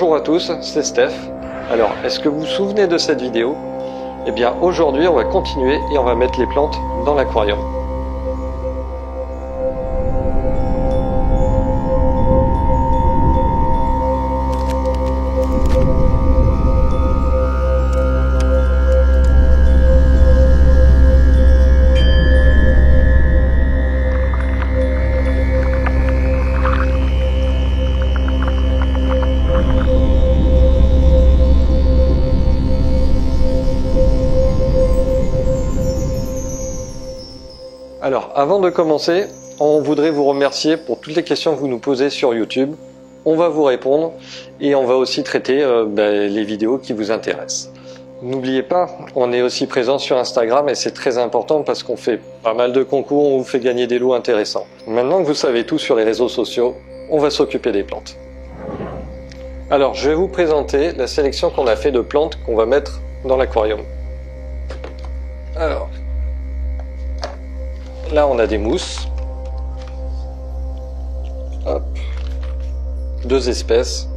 Bonjour à tous, c'est Steph. Alors, est-ce que vous vous souvenez de cette vidéo? Eh bien, aujourd'hui, on va continuer et on va mettre les plantes dans l'aquarium. Alors, avant de commencer, on voudrait vous remercier pour toutes les questions que vous nous posez sur YouTube. On va vous répondre et on va aussi traiter les vidéos qui vous intéressent. N'oubliez pas, on est aussi présent sur Instagram et c'est très important parce qu'on fait pas mal de concours, on vous fait gagner des lots intéressants. Maintenant que vous savez tout sur les réseaux sociaux, on va s'occuper des plantes. Alors, je vais vous présenter la sélection qu'on a fait de plantes qu'on va mettre dans l'aquarium. Alors, là, on a des mousses. Hop. Deux espèces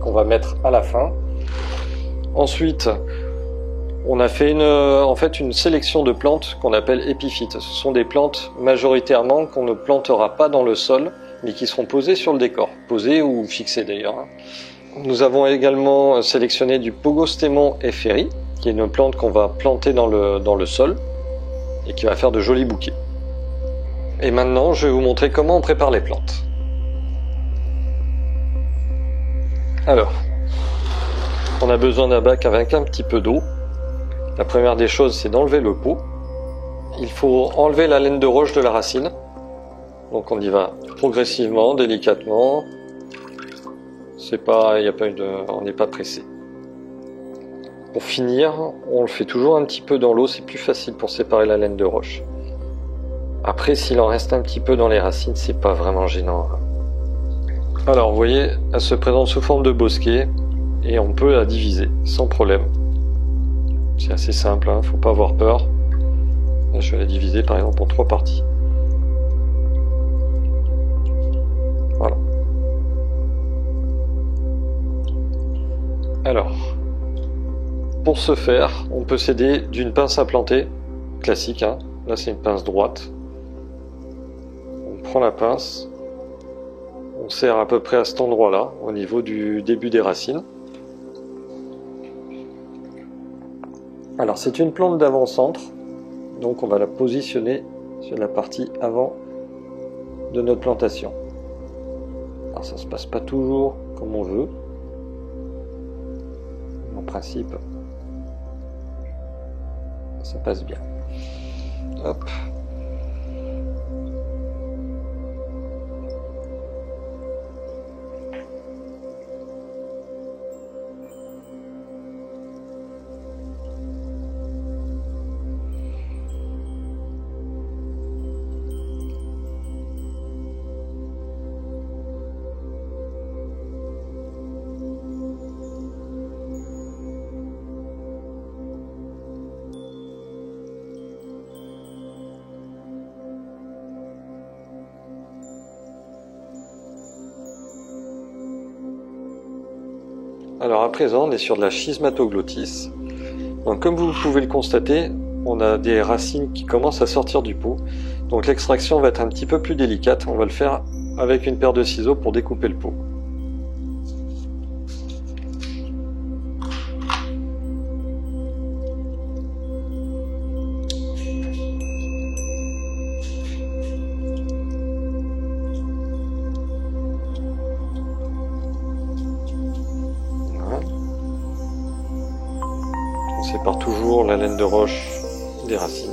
qu'on va mettre à la fin. Ensuite, on a fait une sélection de plantes qu'on appelle épiphytes. Ce sont des plantes majoritairement qu'on ne plantera pas dans le sol, mais qui seront posées sur le décor. Posées ou fixées d'ailleurs. Nous avons également sélectionné du Pogostemon effery, qui est une plante qu'on va planter dans le sol et qui va faire de jolis bouquets. Et maintenant, je vais vous montrer comment on prépare les plantes. Alors, on a besoin d'un bac avec un petit peu d'eau. La première des choses, c'est d'enlever le pot. Il faut enlever la laine de roche de la racine. Donc on y va progressivement, délicatement. On n'est pas pressé. Pour finir, on le fait toujours un petit peu dans l'eau, c'est plus facile pour séparer la laine de roche. Après, s'il en reste un petit peu dans les racines, c'est pas vraiment gênant. Alors, vous voyez, elle se présente sous forme de bosquet et on peut la diviser sans problème. C'est assez simple, hein, faut pas avoir peur. Là, je vais la diviser par exemple en 3 parties. Voilà. Alors, pour ce faire, on peut s'aider d'une pince à planter classique. Hein. Là, c'est une pince droite. On prend la pince, on serre à peu près à cet endroit-là, au niveau du début des racines. Alors c'est une plante d'avant-centre, donc on va la positionner sur la partie avant de notre plantation. Alors ça se passe pas toujours comme on veut, en principe ça passe bien. Hop. Alors à présent, on est sur de la schismatoglottis. Donc comme vous pouvez le constater, on a des racines qui commencent à sortir du pot. Donc l'extraction va être un petit peu plus délicate. On va le faire avec une paire de ciseaux pour découper le pot. On sépare toujours la laine de roche des racines.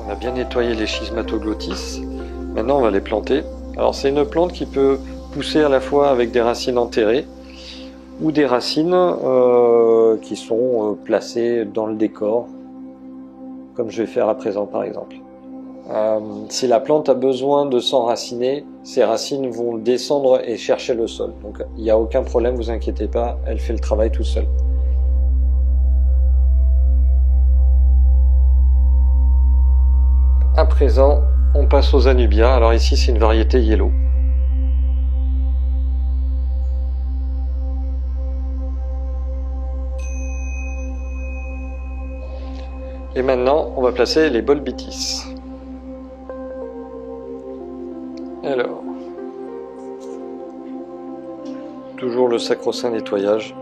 On a bien nettoyé les schismatoglottis. Maintenant, on va les planter. Alors, c'est une plante qui peut pousser à la fois avec des racines enterrées ou des racines qui sont placées dans le décor, comme je vais faire à présent par exemple. Si la plante a besoin de s'enraciner, ses racines vont descendre et chercher le sol. Donc il n'y a aucun problème, vous inquiétez pas, elle fait le travail tout seul. À présent, on passe aux anubias. Alors ici, c'est une variété yellow. Et maintenant, on va placer les bolbitis. Alors, toujours le sacro-saint nettoyage.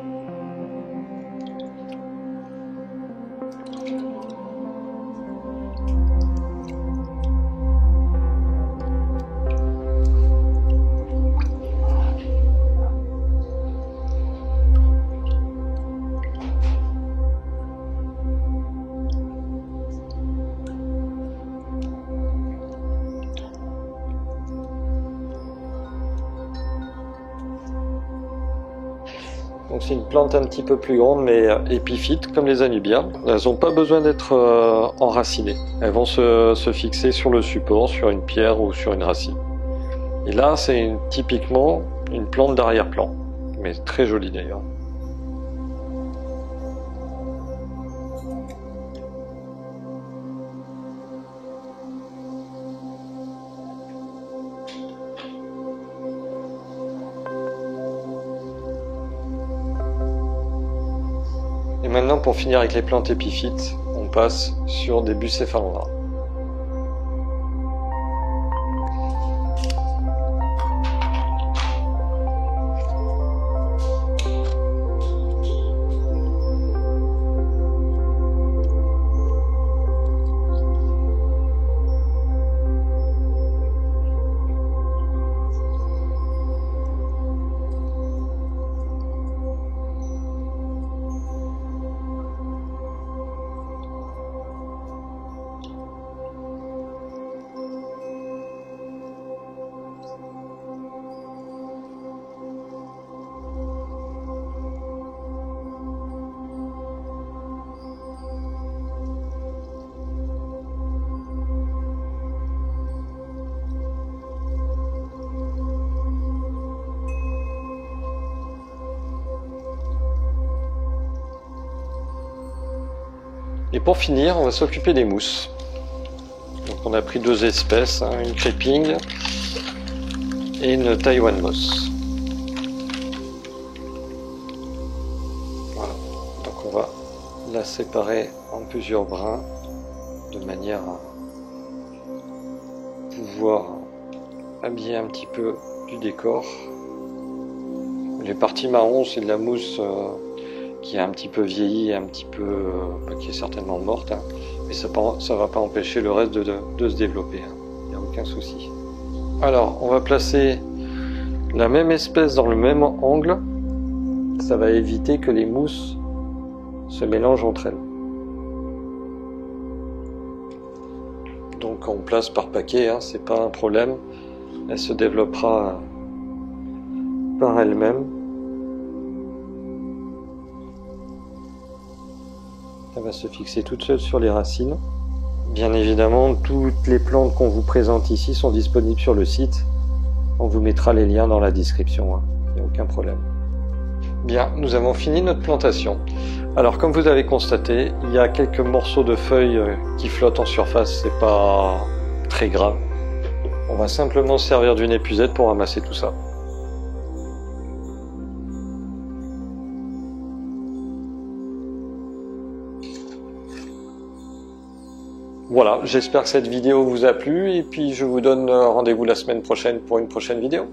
Donc c'est une plante un petit peu plus grande mais épiphyte comme les anubias. Elles n'ont pas besoin d'être enracinées. Elles vont se fixer sur le support, sur une pierre ou sur une racine. Et là c'est typiquement une plante d'arrière-plan, mais très jolie d'ailleurs. Et maintenant, pour finir avec les plantes épiphytes, on passe sur des bucéphalandras. Et pour finir, on va s'occuper des mousses. Donc on a pris deux espèces, hein, une creeping et une Taiwan moss. Voilà. Donc on va la séparer en plusieurs brins de manière à pouvoir habiller un petit peu du décor. Les parties marron, c'est de la mousse qui a un petit peu vieilli, un petit peu qui est certainement morte, hein, mais ça va pas empêcher le reste de se développer, hein. Il n'y a aucun souci. Alors on va placer la même espèce dans le même angle, ça va éviter que les mousses se mélangent entre elles. Donc on place par paquet, hein, c'est pas un problème, elle se développera par elle-même. Elle va se fixer toute seule sur les racines. Bien évidemment, toutes les plantes qu'on vous présente ici sont disponibles sur le site. On vous mettra les liens dans la description, hein. Il n'y a aucun problème. Bien, nous avons fini notre plantation. Alors comme vous avez constaté, il y a quelques morceaux de feuilles qui flottent en surface, c'est pas très grave. On va simplement se servir d'une épuisette pour ramasser tout ça. Voilà, j'espère que cette vidéo vous a plu et puis je vous donne rendez-vous la semaine prochaine pour une prochaine vidéo.